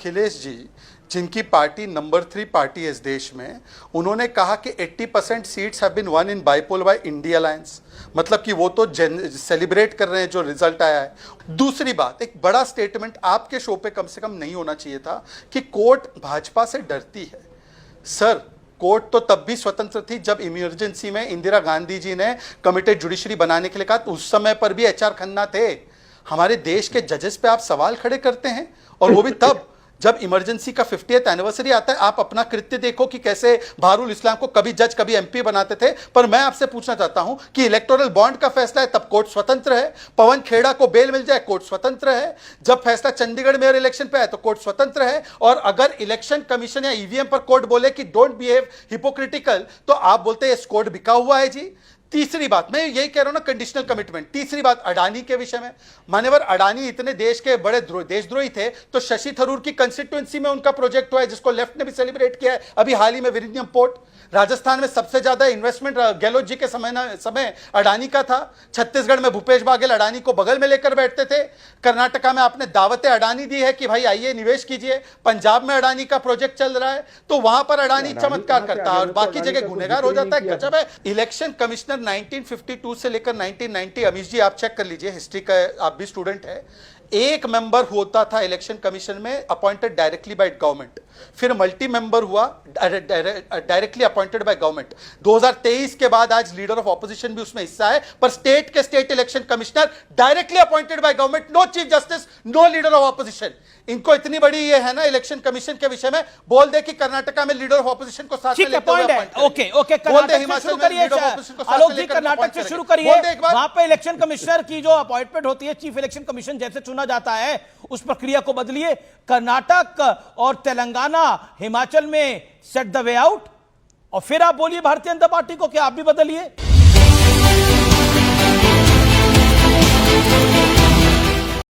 अखिलेश जी, जिनकी party number 3 party है इस देश में, उन्होंने कहा कि 80% seats have been won in bypoll by India alliance. मतलब कि वो तो सेलिब्रेट कर रहे हैं जो रिजल्ट आया है। दूसरी बात, एक बड़ा स्टेटमेंट आपके शो पे कम से कम नहीं होना चाहिए था कि कोर्ट भाजपा से डरती है। सर, कोर्ट तो तब भी स्वतंत्र थी जब इमरजेंसी में इंदिरा गांधी जी ने कमिटेड जुडिशरी बनाने के लिए कहा, तो उस समय पर भी एचआर खन्ना थे। हमारे देश के जजेस पे आप सवाल खड़े करते हैं, और वो भी तब जब इमरजेंसी का 50th एनिवर्सरी आता है। आप अपना कृत्य देखो कि कैसे बहारुल इस्लाम को कभी जज कभी एमपी बनाते थे। पर मैं आपसे पूछना चाहता हूं कि इलेक्टोरल बॉन्ड का फैसला है तब कोर्ट स्वतंत्र है, पवन खेड़ा को बेल मिल जाए कोर्ट स्वतंत्र है, जब फैसला चंडीगढ़ मेयर इलेक्शन पे आए तो कोर्ट स्वतंत्र है, और अगर इलेक्शन कमीशन या ईवीएम पर कोर्ट बोले कि डोंट बिहेव हिपोक्रिटिकल, तो आप बोलते हैं कोर्ट बिका हुआ है जी। तीसरी बात, मैं यही कह रहा हूं ना, कंडीशनल कमिटमेंट। तीसरी बात अडानी के विषय में, मान्यवर अडानी इतने देश के बड़े देशद्रोही थे, तो शशि थरूर की कंस्टिट्यूएंसी में उनका प्रोजेक्ट हुआ है जिसको लेफ्ट ने भी सेलिब्रेट किया है अभी हाल ही में, विरिनियम पोर्ट। राजस्थान में सबसे ज्यादा इन्वेस्टमेंट गहलोत जी के समय अडानी का था। छत्तीसगढ़ में भूपेश बाघेल अडानी को बगल में लेकर बैठते थे। कर्नाटका में आपने दावतें अडानी दी है कि भाई आइए निवेश कीजिए। पंजाब में अडानी का प्रोजेक्ट चल रहा है, तो वहां पर अडानी चमत्कार करता है और बाकी जगह गुनहगार हो जाता है। गजब है। इलेक्शन कमिश्नर 1952 से लेकर 1990, अमीश जी आप चेक कर लीजिए, हिस्ट्री का आप भी स्टूडेंट है, एक मेंबर होता था इलेक्शन कमीशन में अपॉइंटेड डायरेक्टली बाय गवर्नमेंट, फिर मल्टी मेंबर हुआ डायरेक्टली अपॉइंटेड बाय गवर्नमेंट। 2023 के बाद आज लीडर ऑफ ऑपोजिशन भी उसमें हिस्सा है, पर स्टेट के state election commissioner directly appointed by government, no chief justice, no leader of opposition. इनको इतनी बड़ी ये है ना इलेक्शन कमीशन के विषय में, बोल दे कि कर्नाटका में लीडर ऑफ ऑपोजिशन को साथ में लेते हुए अपॉइंट करें। ओके, कर्नाटक से शुरू करिए, आलोक जी कर्नाटक से शुरू करिए। वहां पे इलेक्शन कमिश्नर की जो अपॉइंटमेंट होती है, चीफ इलेक्शन कमीशन जैसे चुना जाता है, उस प्रक्रिया को बदलिए। कर्नाटक और तेलंगाना, हिमाचल में सेट द वे आउट, और फिर आप बोलिए भारतीय जनता पार्टी को कि आप भी बदलिए।